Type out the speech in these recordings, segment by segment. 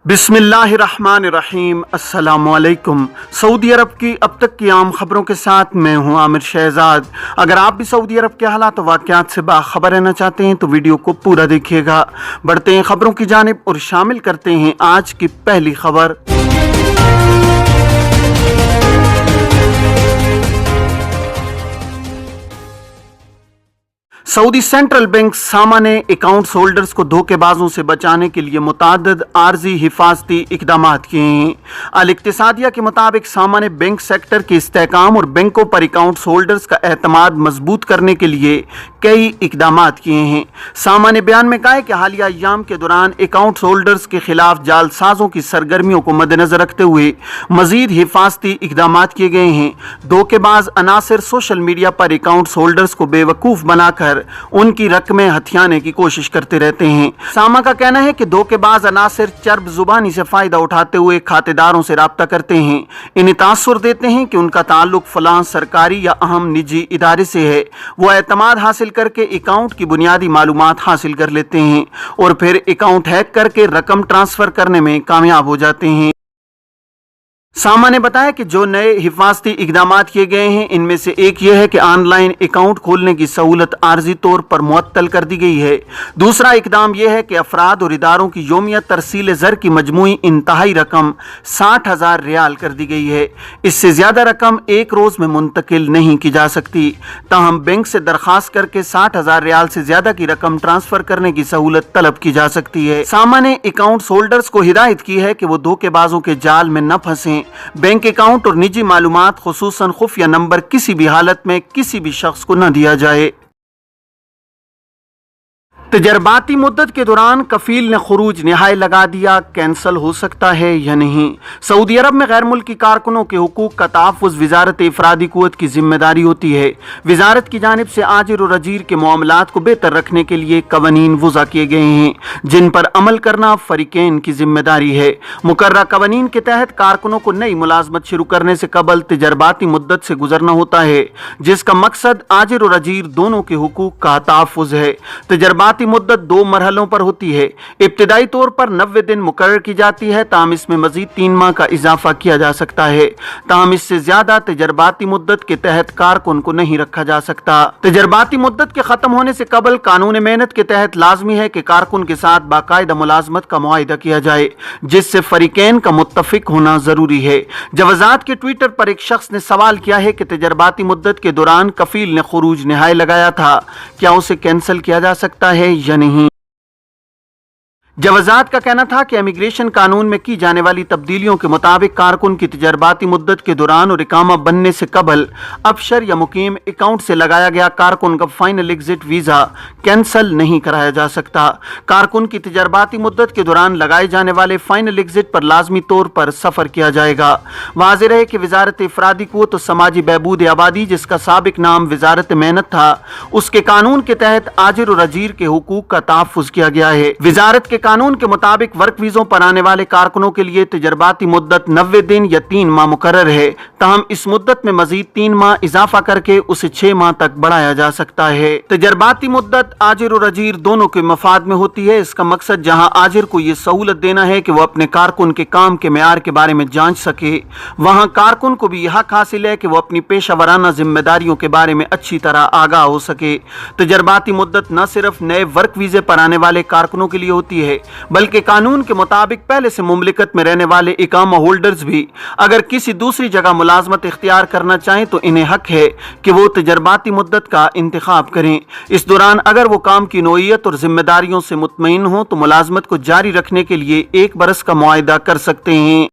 बिस्मिल्लाहिर्रहमानिर्रहीम। अस्सलाम वालेकुम। सऊदी अरब की अब तक की आम खबरों के साथ मैं हूं आमिर शहजाद। अगर आप भी सऊदी अरब के हालात वाक़यात से बाखबर रहना चाहते हैं तो वीडियो को पूरा देखिएगा। बढ़ते हैं खबरों की जानिब और शामिल करते हैं आज की पहली खबर। सऊदी सेंट्रल बैंक सामा ने अकाउंट्स होल्डर्स को धोखेबाजों से बचाने के लिए मुताद्दिद आर्जी हिफाजती इक़दामात किए हैं। अल इक्तिसादिया के मुताबिक सामा ने बैंक सेक्टर के इस्तेहकाम और बैंकों पर अकाउंट्स होल्डर्स का एतमाद मजबूत करने के लिए कई इक़दामात किए हैं। सामा ने बयान में कहा है कि हालिया अय्याम के दौरान अकाउंट्स होल्डर्स के खिलाफ जालसाजों की सरगर्मियों को मद्देनजर रखते हुए मजीद हिफाजती इक़दामात किए गए हैं। धोखेबाज अनासिर सोशल मीडिया पर अकाउंट्स होल्डर्स को बेवकूफ़ बनाकर उनकी रकमें हथियाने की कोशिश करते रहते हैं। सामा का कहना है कि धोखेबाज अनासिर चर्ब जुबानी से फायदा उठाते हुए खातेदारों से राब्ता करते हैं, इन्हें तासुर देते हैं कि उनका ताल्लुक फलां सरकारी या अहम निजी इदारे से है। वो एतमाद हासिल करके अकाउंट की बुनियादी मालूमात हासिल कर लेते हैं और फिर अकाउंट हैक करके रकम ट्रांसफर करने में कामयाब हो जाते हैं। सामा ने बताया कि जो नए हिफाजती इक़दामात किए गए हैं इनमें से एक यह है कि ऑनलाइन अकाउंट खोलने की सहूलत आर्जी तौर पर मुअत्तल कर दी गई है। दूसरा इक़दाम यह है कि अफराद और इदारों की योमिया तरसील ज़र की मजमूई इंतहाई रकम 60,000 रियाल कर दी गई है। इससे ज़्यादा रकम एक रोज़ में मुंतकिल नहीं की जा सकती। ताहम बैंक से दरख्वास्त करके 60,000 रियाल से ज़्यादा की रकम ट्रांसफ़र करने की सहूलत तलब की जा सकती है। सामा ने अकाउंट्स होल्डर्स को हिदायत की है कि वो धोखेबाजों के जाल में न फंसें। बैंक अकाउंट और निजी मालूमात खुसूसन खुफिया नंबर किसी भी हालत में किसी भी शख्स को न दिया जाए। तजर्बाती मुद्दत के दौरान कफील ने खुरूज निहाय लगा दिया, कैंसल हो सकता है या नहीं। सऊदी अरब में गैर मुल्की कारकुनों के हुकूक का तहफ़्फ़ुज़ वज़ारत इफ़रादी क़ुव्वत की जिम्मेदारी होती है। वज़ारत की जानिब से आजिर और अजीर के मामलात को बेहतर रखने के लिए कवानीन वज़ा किए गए हैं, जिन पर अमल करना फ़रीक़ैन की जिम्मेदारी है। मुकर्ररा कवानीन के तहत कारकुनों को नई मुलाजमत शुरू करने से कबल तजर्बाती मुद्दत से गुजरना होता है, जिसका मकसद आजिर और अजीर दोनों के हुकूक का तहफ़्फ़ुज़ है। तजर्बाती मुद्दत दो मरहलों पर होती है। इब्तिदाई तौर पर 90 दिन मुकर्रर की जाती है, ताहम इसमें मजीद 3 माह का इजाफा किया जा सकता है। ताहम इससे ज्यादा तजर्बाती मुद्दत के तहत कारकुन को नहीं रखा जा सकता। तजर्बाती मुद्दत के खत्म होने से कबल कानून मेहनत के तहत लाजमी है कि कारकुन के साथ बाकायदा मुलाजमत का मुआहिदा किया जाए, जिससे फरीकैन का मुत्तफिक होना जरूरी है। जवाजात के ट्विटर पर एक शख्स ने सवाल किया है कि तजर्बाती मुद्दत के दौरान कफील ने खुरूज निहाय लगाया था, क्या उसे कैंसिल किया जा सकता है या नहीं। जवाजात का कहना था कि इमिग्रेशन कानून में की जाने वाली तब्दीलियों के मुताबिक कारकुन की तजर्बाती मुद्दत के दौरान और इकामा बनने से कबल अबशर या मुकीम अकाउंट से लगाया गया कारकुन का फाइनल एग्जिट वीज़ा कैंसल नहीं कराया जा सकता। कारकुन की तजर्बाती मुद्दत के दौरान लगाए जाने वाले फाइनल एग्जिट पर लाजमी तौर पर सफ़र किया जाएगा। वाज़ेह रहे कि वज़ारत इफ़रादी क़ुव्वत और समाजी बहबूद आबादी, जिसका साबिक नाम वज़ारत मेहनत था, उसके कानून के तहत आजिर और अजीर के हुकूक का तहफ़्फ़ुज़ किया गया है। वज़ारत के कानून के मुताबिक वर्क वीज़ों पर आने वाले कारकुनों के लिए तजर्बाती मुद्दत 90 दिन या 3 माह मुकर्रर है। ताहम इस मुद्दत में मजीद 3 माह इजाफा करके उसे 6 माह तक बढ़ाया जा सकता है। तजर्बाती मुद्दत आजिर और अजीर दोनों के मफाद में होती है। इसका मकसद जहां आजिर को ये सहूलत देना है कि वह अपने कारकुन के काम के मेयार के बारे में जांच सके, वहां कारकुन को भी यह हक हासिल है कि वह अपनी पेशावराना जिम्मेदारियों के बारे में अच्छी तरह आगाह हो सके। तजर्बाती मुद्दत न सिर्फ नए वर्क वीज़े पर आने वाले कारकुनों के लिए होती है, बल्कि कानून के मुताबिक पहले से मुमलिकत में रहने वाले इकामा होल्डर्स भी अगर किसी दूसरी जगह मुलाजमत इख्तियार करना चाहें तो इन्हें हक है कि वो तजर्बाती मुद्दत का इंतखाब करें। इस दौरान अगर वो काम की नौइयत और जिम्मेदारियों से मुतमईन हो तो मुलाजमत को जारी रखने के लिए 1 बरस का मुआहिदा कर सकते हैं।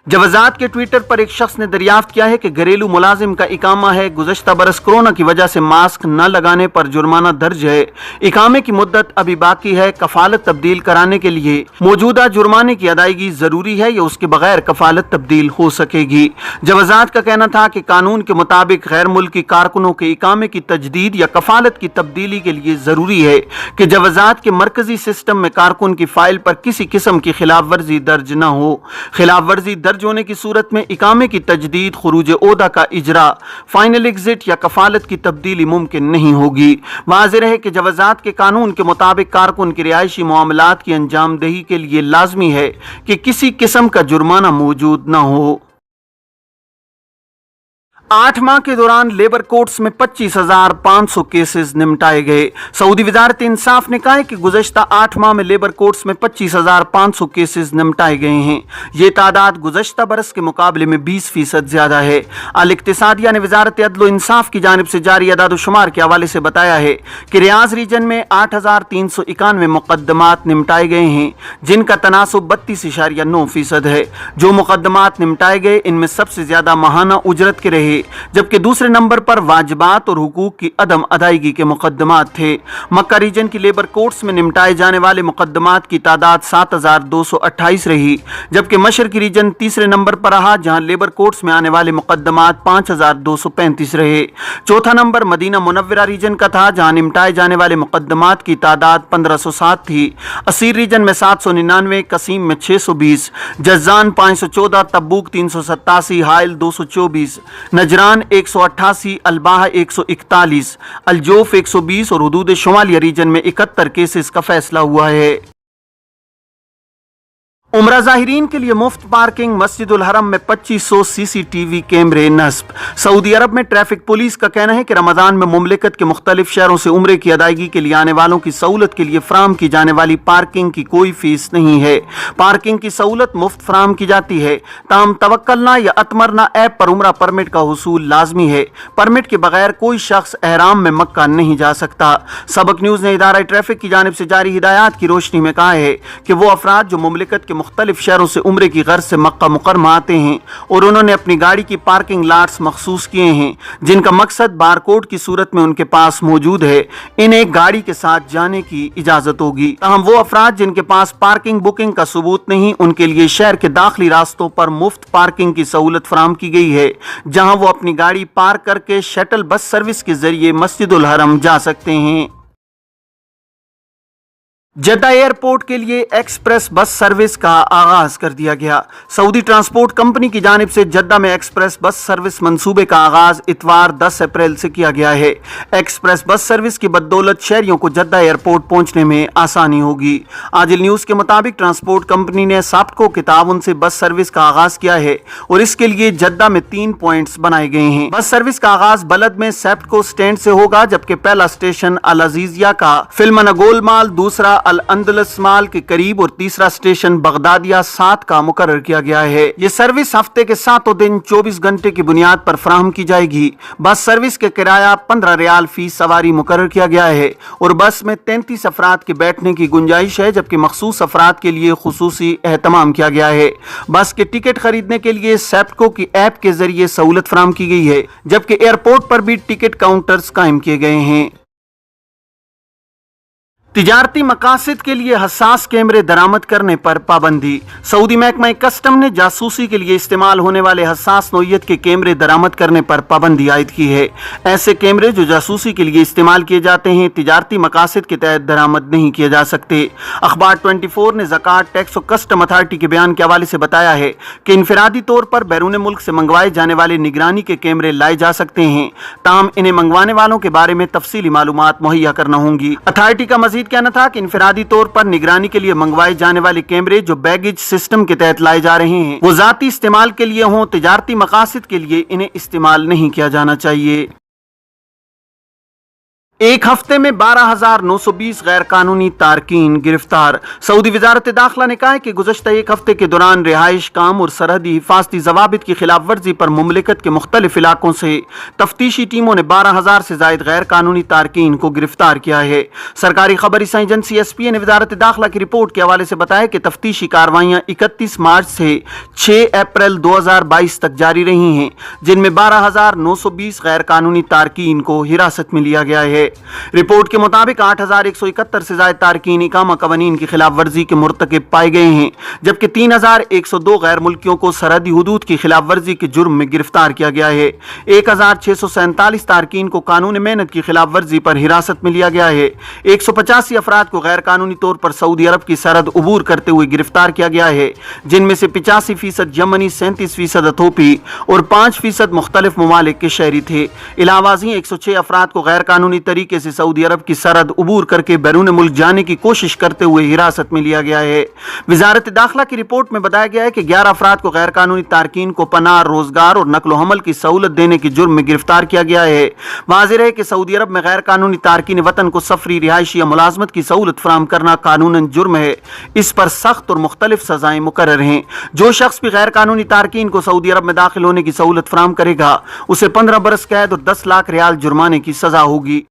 जवाजात के ट्विटर पर एक शख्स ने दरियाफ्त किया है कि घरेलू मुलाजिम का इकामा है, गुज़श्ता बरस कोरोना की वजह से मास्क न लगाने पर जुर्माना दर्ज है, इकामे की मुद्दत अभी बाकी है, कफालत तब्दील कराने के लिए मौजूदा जुर्माने की अदायगी जरूरी है या उसके बगैर कफालत तब्दील हो सकेगी। जवाजात का कहना था कि कानून के मुताबिक गैर मुल्की कारकुनों के इकामे की तजदीद या कफालत की तब्दीली के लिए जरूरी है कि जवाजात के मरकजी सिस्टम में कारकुन की फाइल पर किसी किस्म की खिलाफ वर्जी दर्ज न हो। खिलाफ वर्जी درج ہونے کی صورت میں اقامے کی تجدید، خروج عہدہ کا اجرا، فائنل ایگزٹ یا کفالت کی تبدیلی ممکن نہیں ہوگی۔ واضح ہے کہ جوازات کے قانون کے مطابق کارکن کی رہائشی معاملات کی انجام دہی کے لیے لازمی ہے کہ کسی قسم کا جرمانہ موجود نہ ہو۔ 8 ماہ کے دوران لیبر کورٹس میں 25,500 کیسز نمٹائے گئے۔ سعودی وزارت انصاف نے کہا ہے کہ گزشتہ 8 ماہ میں لیبر کورٹس میں 25,500 کیسز نمٹائے گئے ہیں۔ یہ تعداد گزشتہ برس کے مقابلے میں 20% زیادہ ہے۔ الاقتصادیہ نے وزارت عدل و انصاف کی جانب سے جاری اعداد و شمار کے حوالے سے بتایا ہے کہ ریاض ریجن میں 8,391 مقدمات نمٹائے گئے ہیں، جن کا تناسب 32.9% ہے۔ جو مقدمات نمٹائے گئے ان میں سب سے زیادہ ماہانہ اجرت کے رہے، جبکہ دوسرے نمبر پر واجبات اور حقوق کی عدم ادائیگی کے مقدمات تھے۔ مکہ ریجن کی لیبر کورٹس میں نمٹائے جانے والے مقدمات کی تعداد 7,228 رہی، جبکہ مشرقی ریجن تیسرے نمبر پر رہا، جہاں لیبر کورٹس میں آنے والے مقدمات 5,235 رہے۔ چوتھا نمبر مدینہ منورہ ریجن کا تھا، جہاں نمٹائے جانے والے مقدمات کی تعداد 1,507 تھی۔ اسیر ریجن میں 799، قسیم میں 620، جزان 514، تبوک 387، حائل 224، نجران 188، الباحہ 141، الجوف 120 اور حدود شمالیہ ریجن میں 71 کیسز کا فیصلہ ہوا ہے۔ عمرہ زائرین کے لیے مفت پارکنگ، مسجد الحرم میں 2500 CCTV کیمرے نصب۔ سعودی عرب میں ٹریفک پولیس کا کہنا ہے کہ رمضان میں مملکت کے مختلف شہروں سے عمرے کی ادائیگی کے لیے آنے والوں کی سہولت کے لیے فراہم کی جانے والی پارکنگ کی کوئی فیس نہیں ہے۔ پارکنگ کی سہولت مفت فراہم کی جاتی ہے، تاہم توکلنا یا اتمرنا ایپ پر عمرہ پرمٹ کا حصول لازمی ہے۔ پرمٹ کے بغیر کوئی شخص احرام میں مکہ نہیں جا سکتا۔ سبق نیوز نے ادارہ ٹریفک کی جانب سے جاری ہدایات کی روشنی میں کہا ہے کہ وہ افراد جو مملکت کے مختلف شہروں سے عمرے کی غرض سے مکہ مکرمہ آتے ہیں اور انہوں نے اپنی گاڑی کی پارکنگ لاٹس مخصوص کیے ہیں جن کا مقصد بارکوڈ کی صورت میں ان کے پاس موجود ہے، انہیں گاڑی کے ساتھ جانے کی اجازت ہوگی۔ تاہم وہ افراد جن کے پاس پارکنگ بکنگ کا ثبوت نہیں، ان کے لیے شہر کے داخلی راستوں پر مفت پارکنگ کی سہولت فراہم کی گئی ہے، جہاں وہ اپنی گاڑی پارک کر کے شٹل بس سروس کے ذریعے مسجد الحرم جا سکتے ہیں۔ جدہ ایئرپورٹ کے لیے ایکسپریس بس سروس کا آغاز کر دیا گیا۔ سعودی ٹرانسپورٹ کمپنی کی جانب سے جدہ میں ایکسپریس بس سروس منصوبے کا آغاز اتوار 10 اپریل سے کیا گیا ہے۔ ایکسپریس بس سروس کی بدولت شہریوں کو جدہ ایئرپورٹ پہنچنے میں آسانی ہوگی۔ عاجل نیوز کے مطابق ٹرانسپورٹ کمپنی نے سابقوں کے تعاون سے بس سروس کا آغاز کیا ہے اور اس کے لیے جدہ میں 3 پوائنٹس بنائے گئے ہیں۔ بس سروس کا آغاز بلد میں سیپٹکو سٹینڈ سے ہوگا، جبکہ پہلا اسٹیشن العزیزیہ کا فلمنگول مال، دوسرا الاندلس مال کے قریب اور تیسرا اسٹیشن بغدادیہ 7 کا مقرر کیا گیا ہے۔ یہ سروس ہفتے کے 7 دن 24 گھنٹے کی بنیاد پر فراہم کی جائے گی۔ بس سروس کے کرایہ 15 ریال فی سواری مقرر کیا گیا ہے اور بس میں 33 افراد کے بیٹھنے کی گنجائش ہے، جبکہ مخصوص افراد کے لیے خصوصی اہتمام کیا گیا ہے۔ بس کے ٹکٹ خریدنے کے لیے سیپٹکو کی ایپ کے ذریعے سہولت فراہم کی گئی ہے، جبکہ ایئرپورٹ پر بھی ٹکٹ کاؤنٹرز قائم کیے گئے ہیں۔ تجارتی مقاصد کے لیے حساس کیمرے درآمد کرنے پر پابندی۔ سعودی محکمہ کسٹم نے جاسوسی کے لیے استعمال ہونے والے حساس نوعیت کے کیمرے درآمد کرنے پر پابندی عائد کی ہے۔ ایسے کیمرے جو جاسوسی کے لیے استعمال کیے جاتے ہیں تجارتی مقاصد کے تحت درآمد نہیں کیے جا سکتے۔ اخبار 24 نے زکوٰۃ ٹیکس و کسٹم اتھارٹی کے بیان کے حوالے سے بتایا ہے کہ انفرادی طور پر بیرون ملک سے منگوائے جانے والے نگرانی کے کیمرے لائے جا سکتے ہیں، تاہم انہیں منگوانے والوں کے بارے میں تفصیلی معلومات مہیا کرنا ہوں گی۔ اتھارٹی کا مزید کہنا تھا کہ انفرادی طور پر نگرانی کے لیے منگوائے جانے والے کیمرے جو بیگیج سسٹم کے تحت لائے جا رہے ہیں وہ ذاتی استعمال کے لیے ہوں، تجارتی مقاصد کے لیے انہیں استعمال نہیں کیا جانا چاہیے۔ ایک ہفتے میں 12,920 غیر قانونی تارکین گرفتار۔ سعودی وزارت داخلہ نے کہا ہے کہ گزشتہ ایک ہفتے کے دوران رہائش کام اور سرحدی حفاظتی ضوابط کی خلاف ورزی پر مملکت کے مختلف علاقوں سے تفتیشی ٹیموں نے 12,000 سے زائد غیر قانونی تارکین کو گرفتار کیا ہے۔ سرکاری خبر رساں ایجنسی SPA نے وزارت داخلہ کی رپورٹ کے حوالے سے بتایا کہ تفتیشی کارروائیاں 31 مارچ سے 6 اپریل 2022 تک جاری رہی ہیں، جن میں 12,920 غیر قانونی تارکین کو حراست میں لیا گیا ہے۔ रिपोर्ट के मुताबिक 8,171 से ज्यादा तारकीन इकामा कवानीन की खिलाफ वर्जी के मुर्तकिब पाए गए हैं, जबकि 3,102 गैर मुल्कियों को सरहदी हुदूद की खिलाफ वर्जी के जुर्म में गिरफ्तार किया गया है। 1,647 तारकीन को कानून मेहनत की खिलाफ वर्जी पर हिरासत में लिया गया है। 185 अफराद को गैर कानूनी तौर पर सऊदी अरब की सरहद उबूर करते हुए गिरफ्तार किया गया है, जिनमें से 85% यमनी, 37% अथोपी और 5% मुख्तलिफ ममालिक के शहरी थे। इलावाजी 106 अफराद को गैर कानूनी तरीके से सऊदी अरब की सरहद उबूर करके बैरून मुल्क जाने की कोशिश करते हुए हिरासत में लिया गया है। वजारत दाखिला की रिपोर्ट में बताया गया है कि 11 अफराद को गैर कानूनी तारकीन को पनाह, रोजगार और नकलो हमल की सहूलत देने के जुर्म में गिरफ्तार किया गया है। वाज़ेह है कि सऊदी अरब में गैर कानूनी तारकीन वतन को सफरी, रिहायशी या मुलाजमत की सहूलत फराहम करना कानूनन जुर्म है। इस पर सख्त और मुख्तलिफ सजाएं मुकर्रर हैं। जो शख्स भी गैर कानूनी तारकीन को सऊदी अरब में दाखिल होने की सहूलत फराहम करेगा, उसे 15 बरस कैद और 10 लाख रियाल जुर्माने की सजा होगी।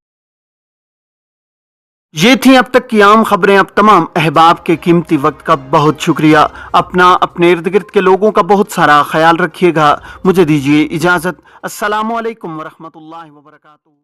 ये थी अब तक की आम खबरें। अब तमाम अहबाब के कीमती वक्त का बहुत शुक्रिया। अपने इर्द गिर्द के लोगों का बहुत सारा ख्याल रखिएगा। मुझे दीजिए इजाज़त। अस्सलामु अलैकुम वरहमतुल्लाहि वबरकातुहू।